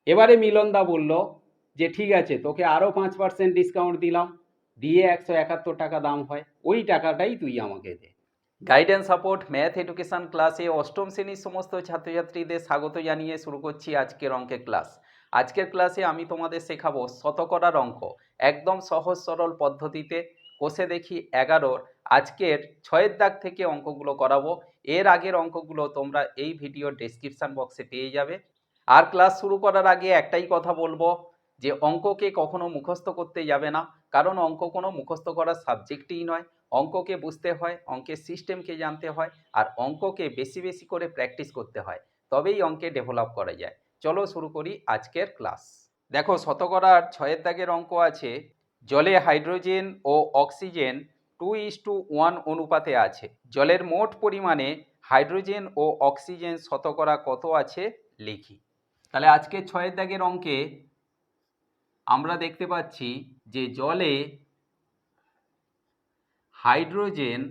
এবারে মিলনদা বলল যে ঠিক আছে, তোকে আরও 5% ডিসকাউন্ট দিলাম, দিয়ে 171 টাকা দাম হয়, ওই টাকাটাই তুই আমাকে দে। গাইডেন্স সাপোর্ট ম্যাথ এডুকেশন ক্লাসে অষ্টম শ্রেণীর সমস্ত ছাত্রছাত্রীদের স্বাগত জানিয়ে শুরু করছি আজকের অঙ্কের ক্লাস। আজকের ক্লাসে আমি তোমাদের শেখাবো শতকরার অঙ্ক, একদম সহজ সরল পদ্ধতিতে। কষে দেখি 11-র আজকের 6-এর দাগ থেকে অঙ্কগুলো করাবো। এর আগের অঙ্কগুলো তোমরা এই ভিডিওর ডেসক্রিপশন বক্সে পেয়ে যাবে। আর ক্লাস শুরু করার আগে একটাই কথা বলবো, যে অঙ্ককে কখনো মুখস্থ করতে যাবে না, কারণ অঙ্ক কোনো মুখস্থ করার সাবজেক্টই নয়। অঙ্ককে বুঝতে হয়, অঙ্কের সিস্টেমকে জানতে হয়, আর অঙ্ককে বেশি বেশি করে প্র্যাকটিস করতে হয়, তবেই অঙ্কে ডেভেলপ করা যায়। চলো শুরু করি আজকের ক্লাস। দেখো, শতকরার 6-এর দাগের অঙ্ক আছে, জলে হাইড্রোজেন ও অক্সিজেন 2:1 অনুপাতে আছে। জলের মোট পরিমাণে হাইড্রোজেন ও অক্সিজেন শতকরা কত আছে লিখি। তাহলে আজকে 6-এর দাগের অঙ্কে আমরা দেখতে পাচ্ছি যে জলে হাইড্রোজেন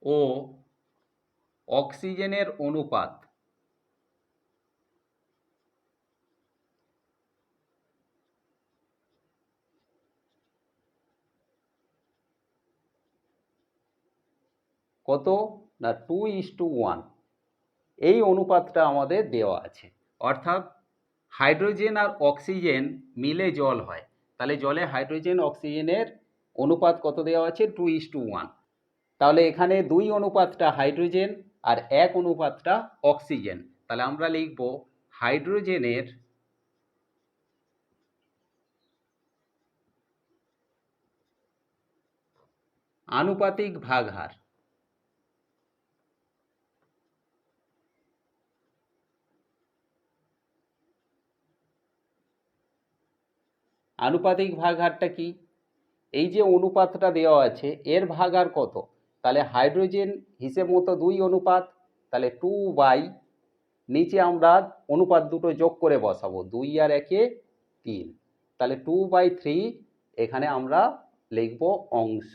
ও অক্সিজেনের অনুপাত কত না 2:1, এই অনুপাতটা আমাদের দেওয়া আছে। অর্থাৎ হাইড্রোজেন আর অক্সিজেন মিলে জল হয়, তাহলে জলে হাইড্রোজেন অক্সিজেনের অনুপাত কত দেওয়া আছে? 2:1। তাহলে এখানে 2 অনুপাতটা হাইড্রোজেন আর 1 অনুপাতটা অক্সিজেন। তাহলে আমরা লিখব হাইড্রোজেনের আনুপাতিক ভাগহার। আনুপাতিক ভাগহারটা কি? এই যে অনুপাতটা দেওয়া আছে এর ভাগহার কত? তাহলে হাইড্রোজেন হিসেব মতো 2 অনুপাত, তাহলে 2/, নিচে আমরা অনুপাত দুটো যোগ করে বসাবো, 2 আর 1-এ 3, তাহলে 2/3 এখানে আমরা লিখব অংশ।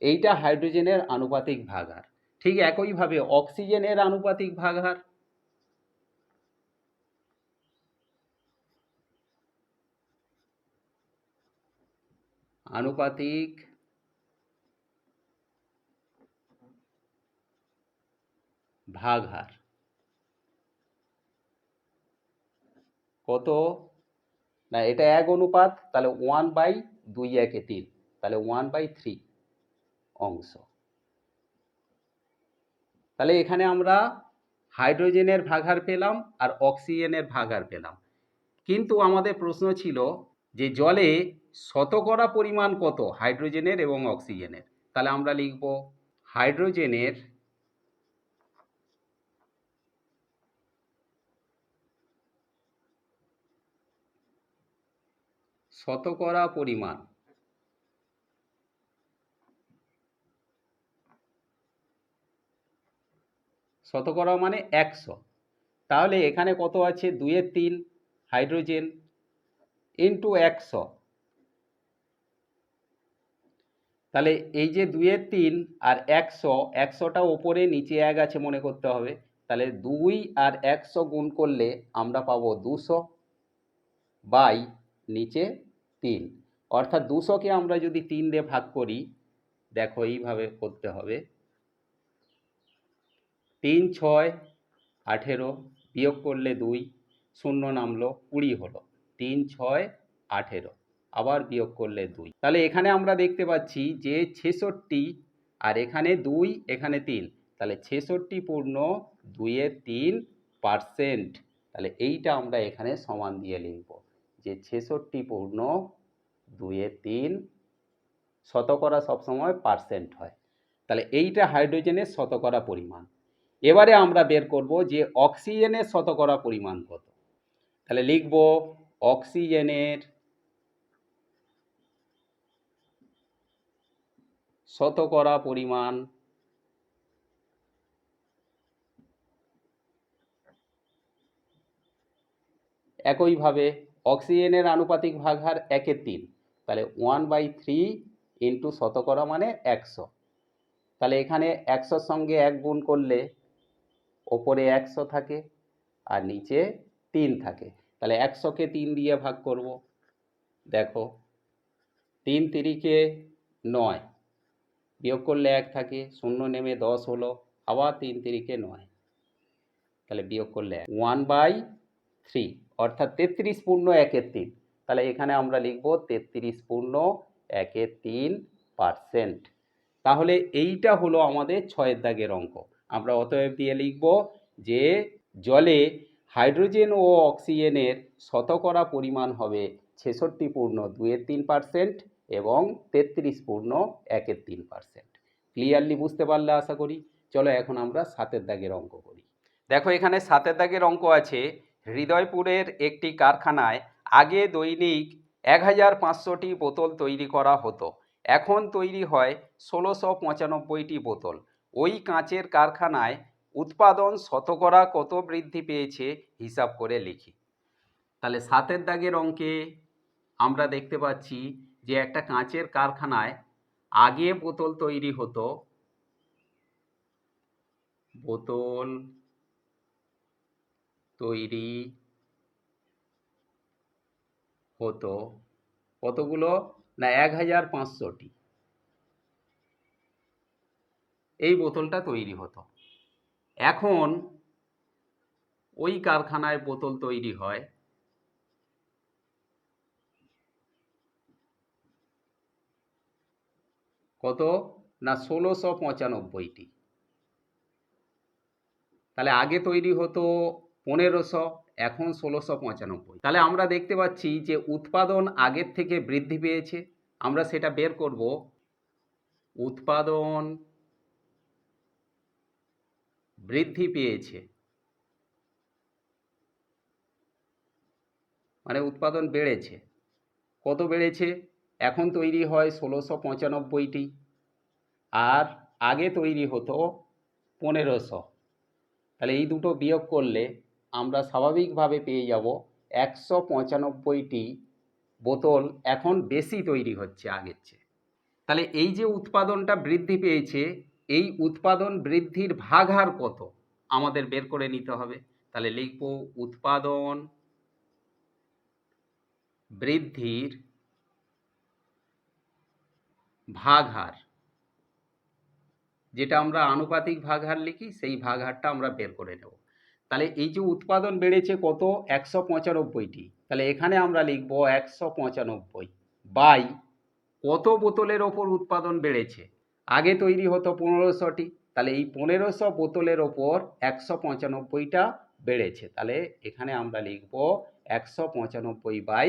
এইটা হাইড্রোজেনের আনুপাতিক ভাগহার। ঠিক একইভাবে অক্সিজেনের আনুপাতিক ভাগহার, আনুপাতিক ভাগহার কত না, এটা 1 অনুপাত, তাহলে 1/2, 1-এ 3, তাহলে 1/3 অংশ। তাহলে এখানে আমরা হাইড্রোজেনের ভাগহার পেলাম আর অক্সিজেনের ভাগহার পেলাম, কিন্তু আমাদের প্রশ্ন ছিল যে জলে শতকরা পরিমাণ কত হাইড্রোজেনের এবং অক্সিজেনের। তাহলে আমরা লিখব হাইড্রোজেনের শতকরা পরিমাণ। শতকরা মানে 100। তাহলে এখানে কত আছে? 2-3 হাইড্রোজেন ইন্টু 100। তাহলে এই যে 2-3 আর 100, 100টা ওপরে নিচে 1 আছে মনে করতে হবে, তাহলে 2 আর 100 গুণ করলে আমরা পাবো 200 বাই নিচে 3। অর্থাৎ 200কে আমরা যদি 3 দিয়ে ভাগ করি, দেখো এইভাবে করতে হবে, 3 6 18, বিয়োগ করলে 2, 0 নামলো, 20 হলো, 3 6 18, আবার বিয়োগ করলে 2। তাহলে এখানে আমরা দেখতে পাচ্ছি যে 66, আর এখানে 2 এখানে 3, তাহলে 66 পূর্ণ 2/3%। তাহলে এইটা আমরা এখানে সমান দিয়ে লিখব যে 66 পূর্ণ 2/3, শতকরা সবসময় পার্সেন্ট হয়। তাহলে এইটা হাইড্রোজেনের শতকরা পরিমাণ। এবারে আমরা বের করব যে অক্সিজেনের শতকরা পরিমাণ কত। তাহলে লিখব অক্সিজেনের শতকরা পরিমাণ একইভাবে অক্সিজেনের আনুপাতিক ভাগহার 1-3, তাহলে 1/3 ইন্টু শতকরা মানে 100, তাহলে এখানে 100-র সঙ্গে 1 গুণ করলে ওপরে 100 থাকে আর নিচে 3 থাকে। তাহলে 100-কে 3 দিয়ে ভাগ করব। দেখো 3 তিরিকে 9, বিয়োগ করলে 1 থাকে, 0 নেমে 10 হলো, আবার 3 তিরিকে 9, তাহলে বিয়োগ করলে 1/3 অর্থাৎ 33 পূর্ণ 1/3। তাহলে এখানে আমরা লিখব 33 পূর্ণ 1/3%। তাহলে এইটা হলো আমাদের 6 দাগের অঙ্ক। আমরা অতএব দিয়ে লিখব যে জলে হাইড্রোজেন ও অক্সিজেনের শতকরা পরিমাণ হবে 66 পূর্ণ 2/3% এবং 33 পূর্ণ 1/3%। ক্লিয়ারলি বুঝতে পারলে আশা করি। চলো এখন আমরা 7 দাগের অঙ্ক করি। দেখো এখানে 7 দাগের অঙ্ক আছে, হৃদয়পুরের একটি কারখানায় আগে দৈনিক 1500টি বোতল তৈরি করা হতো, এখন তৈরি হয় 1695টি বোতল। ওই কাঁচের কারখানায় উৎপাদন শতকরা কত বৃদ্ধি পেয়েছে হিসাব করে লিখি। তাহলে 7 দাগের অঙ্কে আমরা দেখতে পাচ্ছি যে একটা কাঁচের কারখানায় আগে বোতল তৈরি হতো, বোতল তৈরি হতো কতগুলো না 1500টি, এই বোতলটা তৈরি হতো। এখন ওই কারখানায় বোতল তৈরি হয় কত না 1695টি। তাহলে আগে তৈরি হতো 1500, এখন 1695। তাহলে আমরা দেখতে পাচ্ছি যে উৎপাদন আগের থেকে বৃদ্ধি পেয়েছে। আমরা সেটা বের করব। উৎপাদন বৃদ্ধি পেয়েছে মানে উৎপাদন বেড়েছে। কত বেড়েছে? এখন তৈরি হয় 1695টি আর আগে তৈরি হতো 1500। তাহলে এই দুটো বিয়োগ করলে আমরা স্বাভাবিকভাবে পেয়ে যাব 195টি বোতল এখন বেশি তৈরি হচ্ছে আগের চেয়ে। তাহলে এই যে উৎপাদনটা বৃদ্ধি পেয়েছে, এই উৎপাদন বৃদ্ধির ভাগহার কত আমাদের বের করে নিতে হবে। তাহলে লিখব উৎপাদন বৃদ্ধির ভাগহার, যেটা আমরা আনুপাতিক ভাগহার লিখি, সেই ভাগহারটা আমরা বের করে নেব। তাহলে এই যে উৎপাদন বেড়েছে কত 195টি, তাহলে এখানে আমরা লিখব 195 বাই কত বোতলের ওপর উৎপাদন বেড়েছে। আগে তৈরি হতো 1500টি, তাহলে এই 1500 বোতলের ওপর 195টা বেড়েছে। তাহলে এখানে আমরা লিখব 195 বাই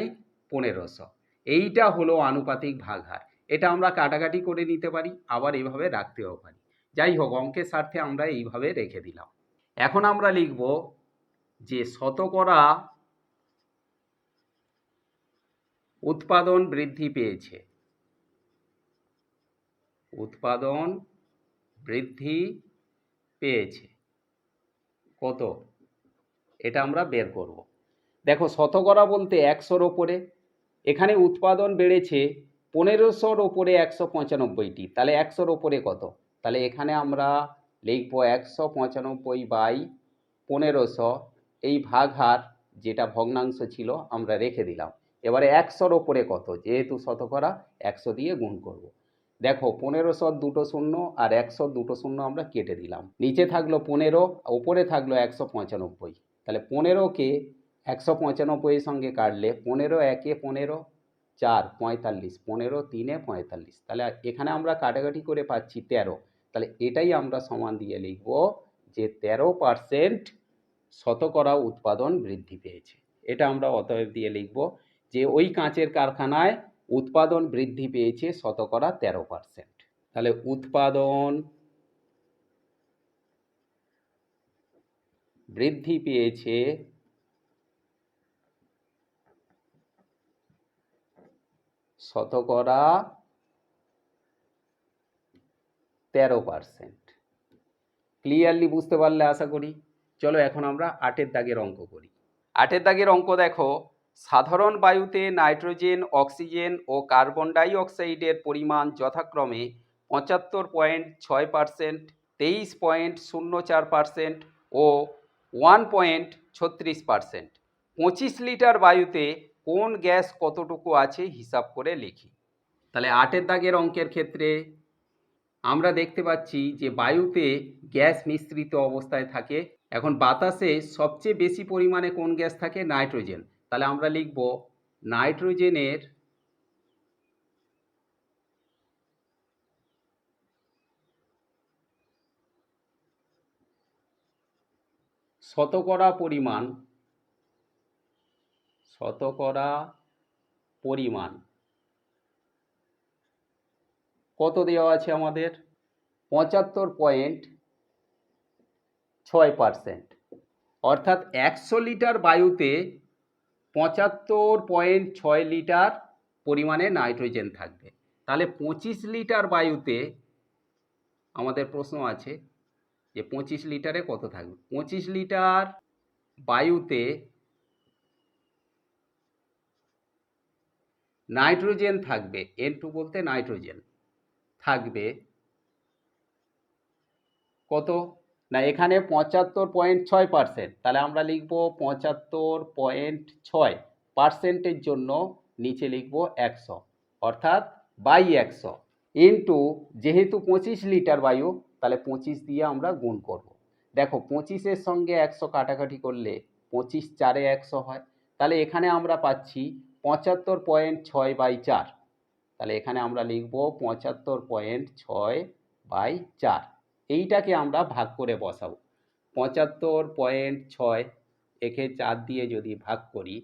1500। এইটা হলো আনুপাতিক ভাগহার। এটা আমরা কাটাকাটি করে নিতে পারি, আবার এইভাবে রাখতেও পারি। যাই হোক, অঙ্কের স্বার্থে আমরা এইভাবে রেখে দিলাম। এখন আমরা লিখব যে শতকরা উৎপাদন বৃদ্ধি পেয়েছে, উৎপাদন বৃদ্ধি পেয়েছে কত, এটা আমরা বের করব। দেখো শতকরা বলতে 100-র ওপরে, এখানে উৎপাদন বেড়েছে 1500-র ওপরে 195টি, তাহলে 100-র ওপরে কত, তাহলে এখানে আমরা লিখব 195 বাই 1500। এই ভাগহার যেটা ভগ্নাংশ ছিল আমরা রেখে দিলাম। এবারে 100-র ওপরে কত, যেহেতু শতকরা 100 দিয়ে গুণ করব। দেখো 1500 দুটো শূন্য আর 100 দুটো শূন্য আমরা কেটে দিলাম, নিচে থাকলো 15, ওপরে থাকলো 195। তাহলে 15কে 195-এর সঙ্গে কাটলে 15 একে 15, 4 45, 15 3 45। তাহলে এখানে আমরা কাটাকাটি করে পাচ্ছি 13। তাহলে এটাই আমরা সমান দিয়ে লিখব যে 13% শতকরা উৎপাদন বৃদ্ধি পেয়েছে। এটা আমরা অতএব দিয়ে লিখব যে ওই কাঁচের কারখানায় উৎপাদন বৃদ্ধি পেয়েছে শতকরা 13%। তাহলে উৎপাদন বৃদ্ধি পেয়েছে শতকরা 13%। ক্লিয়ারলি বুঝতে পারলে আশা করি। চলো এখন আমরা 8 দাগের অঙ্ক করি। 8 দাগের অঙ্ক দেখো, সাধারণ বায়ুতে নাইট্রোজেন, অক্সিজেন ও কার্বন ডাই অক্সাইডের পরিমাণ যথাক্রমে 75.6%, 23.04% ও 1.36%। 25 লিটার বায়ুতে কোন গ্যাস কতটুকু আছে হিসাব করে লিখি। তাহলে 8 দাগের অঙ্কের ক্ষেত্রে আমরা দেখতে পাচ্ছি যে বায়ুতে গ্যাস মিশ্রিত অবস্থায় থাকে। এখন বাতাসে সবচেয়ে বেশি পরিমাণে কোন গ্যাস থাকে? নাইট্রোজেন। তাহলে আমরা লিখব নাইট্রোজেনের শতকরা পরিমাণ কত দেওয়া আছে আমাদের? 75.6%। অর্থাৎ 100 লিটার বায়ুতে 75.6 লিটার পরিমাণে নাইট্রোজেন থাকবে। তাহলে 25 লিটার বায়ুতে আমাদের প্রশ্ন আছে যে 25 লিটারে কত থাকবে। 25 লিটার বায়ুতে নাইট্রোজেন থাকবে, N2 বলতে নাইট্রোজেন থাকবে কত না, এখানে 75.6%। তাহলে আমরা লিখব 75.6%-এর জন্য নিচে লিখব 100, অর্থাৎ বাই 100 ইন্টু, যেহেতু 25 লিটার বায়ু তাহলে 25 দিয়ে আমরা গুণ করব। দেখো 25-এর সঙ্গে 100 কাটাকাটি করলে 25 4-এ 100 হয়। তাহলে এখানে আমরা পাচ্ছি 75.6/4। তাহলে এখানে আমরা লিখব 75.6/4। এইটাকে আমরা ভাগ করে বসাবো। 75.6 একে 4 দিয়ে যদি ভাগ করি,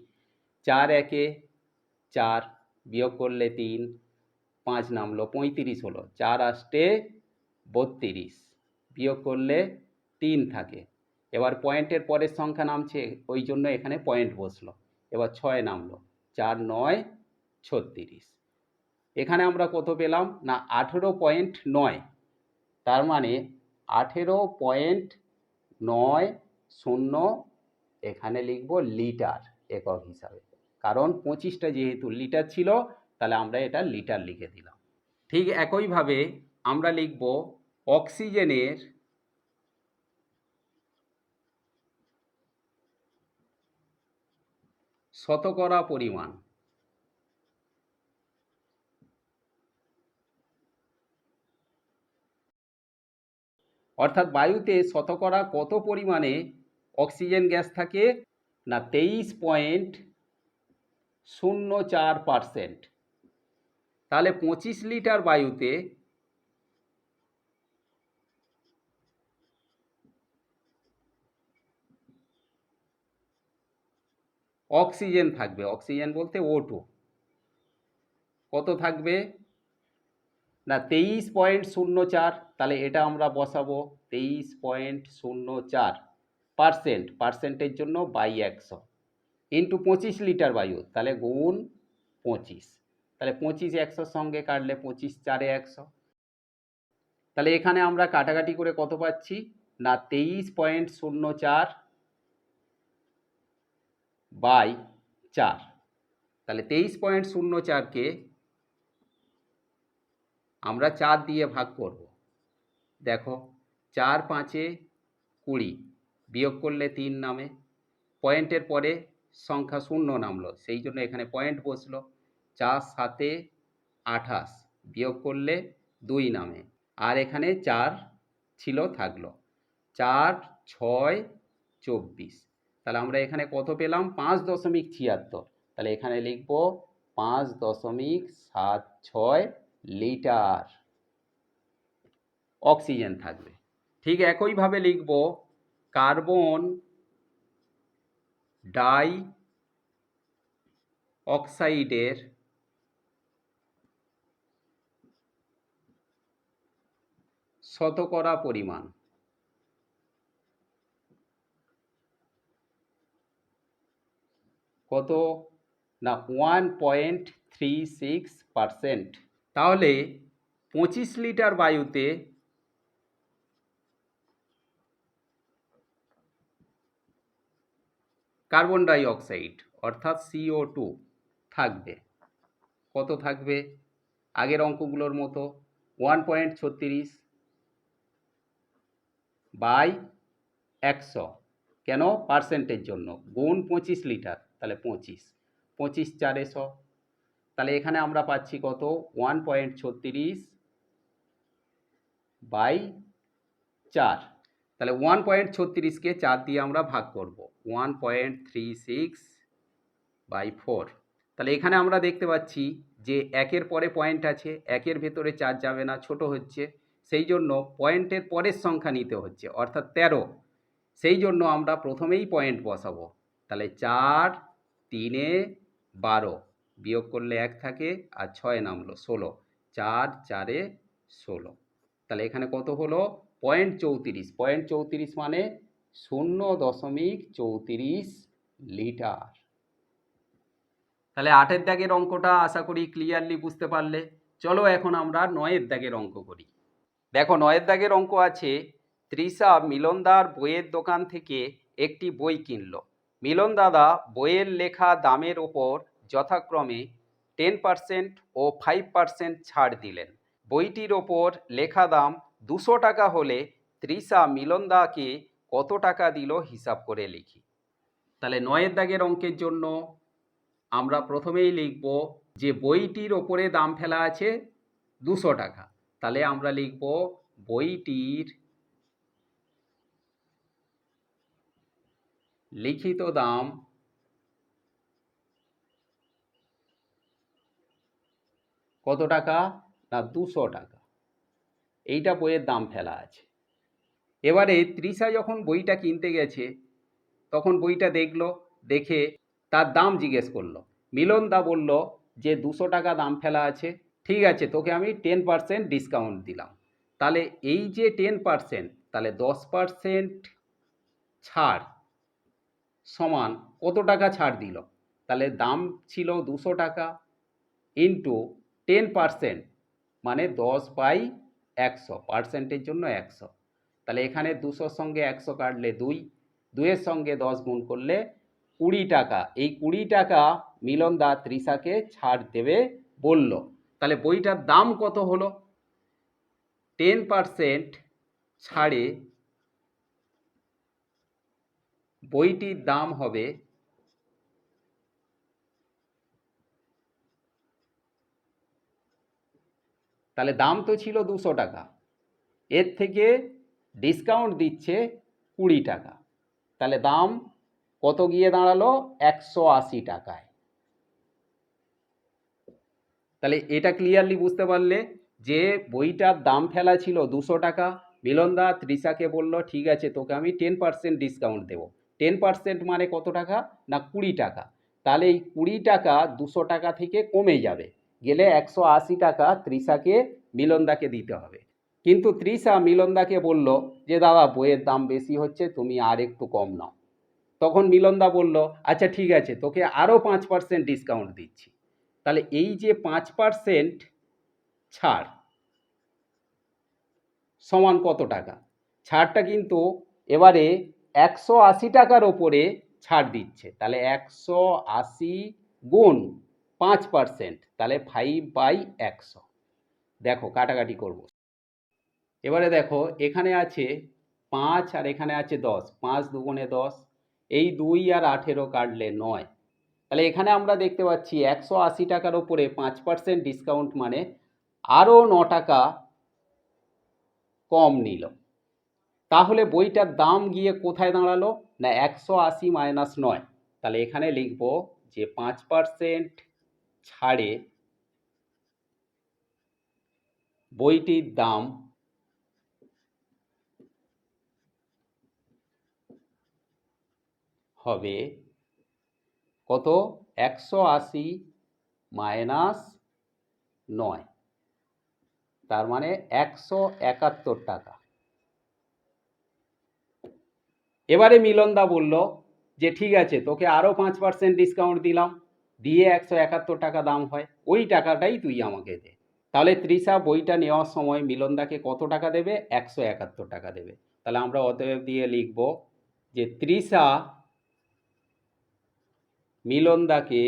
4 একে 4, বিয়োগ করলে 3, 5 নামলো 35 হলো, 4 আষ্টে 32, বিয়োগ করলে 3 থাকে। এবার পয়েন্টের পরের সংখ্যা নামছে, ওই জন্য এখানে পয়েন্ট বসলো। এবার 6 নামলো, 4 9 36। এখানে আমরা কত পেলাম না 18.9। তার মানে 18.90 এখানে লিখব লিটার একক হিসাবে, কারণ 25টা যেহেতু লিটার ছিল তাহলে আমরা এটা লিটার লিখে দিলাম। ঠিক একইভাবে আমরা লিখব অক্সিজেনের শতকরা পরিমাণ। অর্থাৎ বায়ুতে শতকরা কত পরিমাণে অক্সিজেন গ্যাস থাকে না 23.04%। তাহলে 25 লিটার বায়ুতে অক্সিজেন থাকবে, অক্সিজেন বলতে O2, কত থাকবে না 23.04। তাহলে এটা আমরা বসাবো 23.04%, পার্সেন্টের জন্য বাই 100 ইন্টু 25 লিটার বায়ু, তাহলে গুণ 25। তাহলে 25 100-র সঙ্গে কাটলে 25 4-এ 100। তাহলে এখানে আমরা কাটাকাটি করে কত পাচ্ছি না 23.04/4। তাহলে 23.04-কে আমরা 4 দিয়ে ভাগ করব। দেখো 4 5-এ 20, বিয়োগ করলে 3 নামে, পয়েন্টের পরে সংখ্যা শূন্য নামলো, সেই জন্য এখানে পয়েন্ট বসলো। 4 7-এ 28, বিয়োগ করলে 2 নামে, আর এখানে 4 ছিল থাকলো, 4 6 24। তাহলে আমরা এখানে কত পেলাম 5.76। তাহলে এখানে লিখব 5.76 লিটার অক্সিজেন থাকবে। ঠিক একইভাবে লিখব কার্বন ডাই অক্সাইডের শতকরা পরিমাণ। কত না 1.36%। তাহলে 25 লিটার বায়ুতে কার্বন ডাই অক্সাইড অর্থাৎ CO2 থাকবে, কত থাকবে আগের অঙ্কগুলোর মতো 1.36 বাই 100, কেন? পার্সেন্টের জন্য, গুণ 25 লিটার, তাহলে 25, 25 4 100, তাহলে এখানে আমরা পাচ্ছি কত? 1.36 বাই 4, তাহলে 1.36কে 4 দিয়ে আমরা ভাগ করব, 1.36 বাই 4। তাহলে এখানে আমরা দেখতে পাচ্ছি যে একের পরে পয়েন্ট আছে, একের ভেতরে 4 যাবে না, ছোট হচ্ছে, সেই জন্য পয়েন্টের পরের সংখ্যা নিতে হচ্ছে, অর্থাৎ 13। সেই জন্য আমরা প্রথমেই পয়েন্ট বসাবো, তাহলে 4 3 12, বিয়োগ করলে 1 থাকে, আর 6 নামলো 16, 4 4 16, তাহলে এখানে কত হলো? 0.34, 0.34 মানে 0.34 লিটার। তাহলে 8-এর দাগের অঙ্কটা আশা করি ক্লিয়ারলি বুঝতে পারলে। চলো এখন আমরা 9-এর দাগের অঙ্ক করি। দেখো 9-এর দাগের অঙ্ক আছে, তৃষা মিলনদার বইয়ের দোকান থেকে একটি বই কিনল। মিলন দাদা বইয়ের লেখা দামের ওপর যথাক্রমে 10% ও 5% ছাড় দিলেন। বইটির ওপর লেখা দাম 200 টাকা হলে তৃষা মিলনদাকে কত টাকা দিল হিসাব করে লিখি। তাহলে 9-এর দাগের অঙ্কের জন্য আমরা প্রথমেই লিখব যে বইটির ওপরে দাম ফেলা আছে 200 টাকা, তাহলে আমরা লিখব বইটির লিখিত দাম কত টাকা? না 200 টাকা, এইটা বইয়ের দাম ফেলা আছে। এবারে তৃষা যখন বইটা কিনতে গেছে তখন বইটা দেখলো, দেখে তার দাম জিজ্ঞেস করলো। মিলনদা বলল যে 200 টাকা দাম ফেলা আছে, ঠিক আছে তোকে আমি 10% ডিসকাউন্ট দিলাম। তাহলে এই যে 10%, তাহলে 10% ছাড় সমান কত টাকা ছাড় দিল? তাহলে দাম ছিল 200 টাকা ইন্টু 10% মানে 10/100, পার্সেন্টের জন্য 100, তাহলে এখানে 200-র সঙ্গে 100 কাটলে 2, 2-এর সঙ্গে 10 গুণ করলে 20 টাকা। এই 20 টাকা মিলনদা তৃষাকে ছাড় দেবে বলল। তাহলে বইটার দাম কত হলো? 10% ছাড়ে বইটির দাম হবে তাহলে দাম তো ছিল 200 টাকা, এর থেকে ডিসকাউন্ট দিচ্ছে 20 টাকা, তাহলে দাম কত গিয়ে দাঁড়ালো? 180 টাকায়। তাহলে এটা ক্লিয়ারলি বুঝতে পারলে যে বইটার দাম ফেলা ছিল 200 টাকা, মিলনদা তৃষাকে বলল ঠিক আছে তোকে আমি 10% ডিসকাউন্ট দেবো। 10% মানে কত টাকা? না 20 টাকা, তাহলে এই 20 টাকা 200 টাকা থেকে কমে যাবে, গেলে 180 টাকা তৃষাকে মিলনদাকে দিতে হবে। কিন্তু তৃষা মিলনদাকে বলল যে দাদা বইয়ের দাম বেশি হচ্ছে, তুমি আর একটু কম নাও। তখন মিলনদা বলল আচ্ছা ঠিক আছে তোকে আরও 5% ডিসকাউন্ট দিচ্ছি। তাহলে এই যে 5% ছাড় সমান কত টাকা? ছাড়টা কিন্তু এবারে 180 টাকার ওপরে ছাড় দিচ্ছে, তাহলে 180 গুণ 5%, তাহলে 5/100। দেখো কাটাকাটি করব। এবারে দেখো এখানে আছে 5 আর এখানে আছে 10, 5 দুগুণে 10, এই 2 আর 18 কাটলে 9, তাহলে এখানে আমরা দেখতে পাচ্ছি 180 টাকার ওপরে 5% ডিসকাউন্ট মানে আরও 9 টাকা কম নিল। তাহলে বইটার দাম গিয়ে কোথায় দাঁড়ালো? না 180 মাইনাস 9, তাহলে এখানে লিখব যে 5% ছাড়ে বইটির দাম হবে কত? 180 মাইনাস 9, তার মানে 171 টাকা। এবারে মিলনদা বলল যে ঠিক আছে তোকে আরও 5% ডিসকাউন্ট দিলাম, দিয়ে 171 টাকা দাম হয়, ওই টাকাটাই তুই আমাকে দে। তাহলে তৃষা বইটা নেওয়ার সময় মিলনদাকে কত টাকা দেবে? 171 টাকা দেবে। তাহলে আমরা অতএব দিয়ে লিখব যে তৃষা মিলনদাকে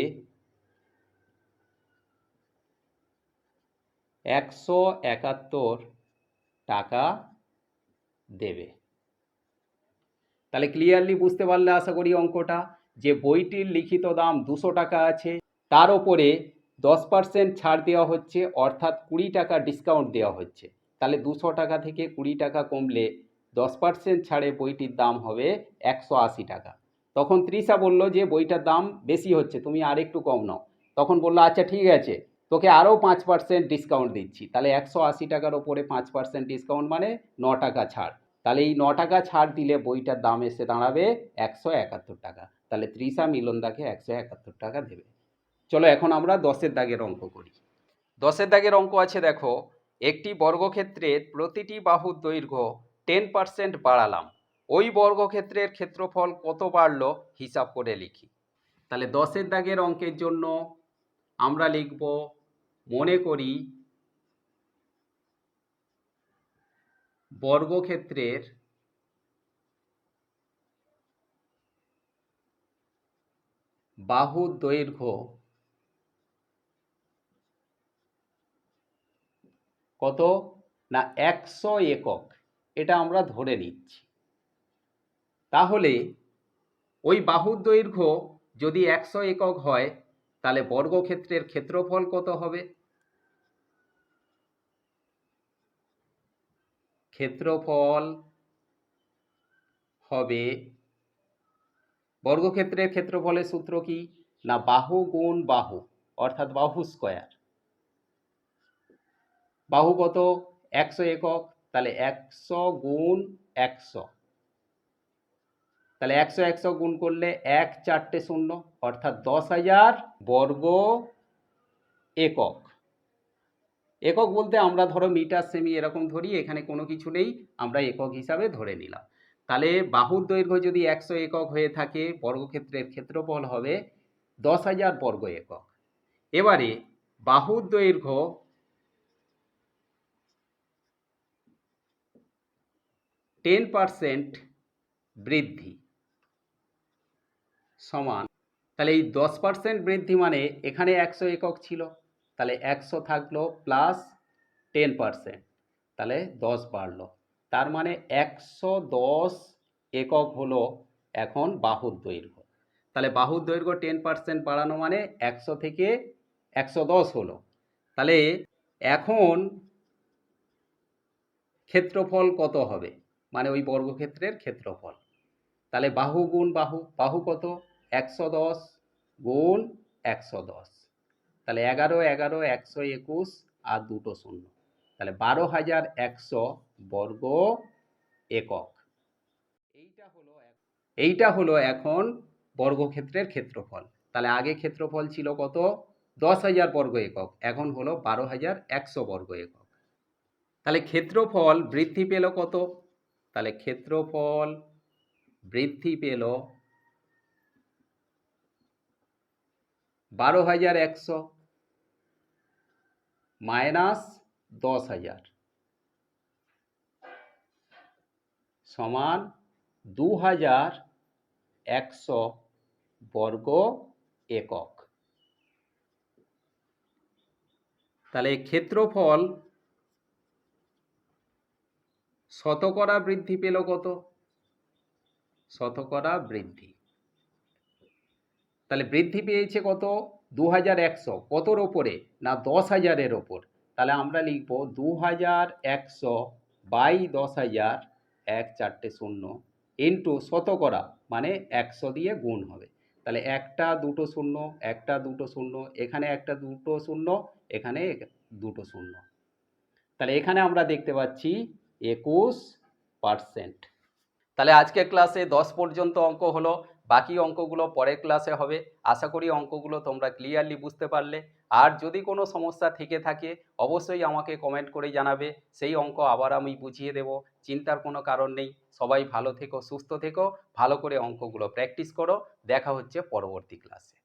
171 টাকা দেবে। তাহলে ক্লিয়ারলি বুঝতে পারলে আশা করি অঙ্কটা, যে বইটির লিখিত দাম 200 টাকা আছে, তার ওপরে 10% ছাড় দেওয়া হচ্ছে, অর্থাৎ 20 টাকা ডিসকাউন্ট দেওয়া হচ্ছে। তাহলে 200 টাকা থেকে 20 টাকা কমলে 10% ছাড়ে বইটির দাম হবে 180 টাকা। তখন তৃষা বলল যে বইটার দাম বেশি হচ্ছে, তুমি আর একটু কম নাও। তখন বললো আচ্ছা ঠিক আছে, তোকে আরও 5% ডিসকাউন্ট দিচ্ছি। তাহলে 180 টাকার ওপরে 5% ডিসকাউন্ট মানে 9 টাকা ছাড়। তাহলে এই 9 টাকা ছাড় দিলে বইটার দাম এসে দাঁড়াবে 171 টাকা। তাহলে তৃষা মিলনদাকে 171 টাকা দেবে। চলো এখন আমরা 10-এর দাগের অঙ্ক করি। 10-এর দাগের অঙ্ক আছে, দেখো, একটি বর্গক্ষেত্রের প্রতিটি বাহুর দৈর্ঘ্য 10% বাড়ালাম, ওই বর্গক্ষেত্রের ক্ষেত্রফল কত বাড়লো হিসাব করে লিখি। তাহলে 10-এর দাগের অঙ্কের জন্য আমরা লিখব, মনে করি বর্গক্ষেত্রের বাহুর দৈর্ঘ্য কত না 100 একক, এটা আমরা ধরে নিচ্ছি। তাহলে ওই বাহুর দৈর্ঘ্য যদি 100 একক হয়, তাহলে বর্গক্ষেত্রের ক্ষেত্রফল কত হবে? ক্ষেত্রফল হবে, বর্গক্ষেত্রের ক্ষেত্রফলের সূত্র কি না বাহু গুণ বাহু, অর্থাৎ বাহু স্কয়ার। বাহু কত 100 একক, তাহলে 100 গুণ 100, তাহলে 100 100 গুণ করলে 1 4টে 0, অর্থাৎ 10,000 বর্গ একক। একক বলতে আমরা ধরো মিটার সেমি এরকম ধরি, এখানে কোনো কিছু নেই, আমরা একক হিসাবে ধরে নিলাম। তাহলে বাহুর দৈর্ঘ্য যদি 100 একক হয়ে থাকে, বর্গক্ষেত্রের ক্ষেত্রফল হবে 10,000 বর্গ একক। এবারে বাহুর দৈর্ঘ্য %10 বৃদ্ধি সমান, তাহলে এই 10% বৃদ্ধি মানে এখানে 100 একক ছিল, তাহলে 100 থাকলো প্লাস 10%, তাহলে 10 বাড়লো। তার মানে 110 একক হলো এখন বাহুর দৈর্ঘ্য। তাহলে বাহুর দৈর্ঘ্য 10% বাড়ানো মানে 100 থেকে 110 হলো। তাহলে এখন ক্ষেত্রফল কত হবে, মানে ওই বর্গক্ষেত্রের ক্ষেত্রফল। তাহলে বাহু গুণ বাহু, বাহু কত 110 গুণ 110, তাহলে 11 11 121 আর দুটো 0, তাহলে 12,100 বর্গ একক। এইটা হলো এখন বর্গক্ষেত্রের ক্ষেত্রফল। তাহলে আগে ক্ষেত্রফল ছিল কত 10,000 বর্গ একক, এখন হলো 12,100 বর্গ একক। তাহলে ক্ষেত্রফল বৃদ্ধি পেল কত, তাহলে ক্ষেত্রফল বৃদ্ধি পেল 12,100 মাইনাস 10,000 সমান 2,100 বর্গ একক। তাহলে ক্ষেত্রফল শতকরা বৃদ্ধি পেল কত, শতকরা বৃদ্ধি, তাহলে বৃদ্ধি পেয়েছে কত 2,100, কতর ওপরে না 10,000-এর ওপর। তাহলে আমরা লিখব 2,100 বাই 10,000, 1 4টে 0 ইন্টু শতকরা মানে 100 দিয়ে গুণ হবে। তাহলে একটা দুটো 0, একটা দুটো 0, এখানে একটা দুটো 0, এখানে দুটো 0, তাহলে এখানে আমরা দেখতে পাচ্ছি 21%। তাহলে আজকের ক্লাসে 10 পর্যন্ত অঙ্ক হলো, বাকি অঙ্কগুলো পরের ক্লাসে হবে। আশা করি অঙ্কগুলো তোমরা ক্লিয়ারলি বুঝতে পারলে। আর যদি কোনো সমস্যা থেকে থাকে অবশ্যই আমাকে কমেন্ট করে জানাবে, সেই অঙ্ক আবার আমি বুঝিয়ে দেব, চিন্তার কোনো কারণ নেই। সবাই ভালো থেকো, সুস্থ থেকো, ভালো করে অঙ্কগুলো প্র্যাকটিস করো। দেখা হচ্ছে পরবর্তী ক্লাসে।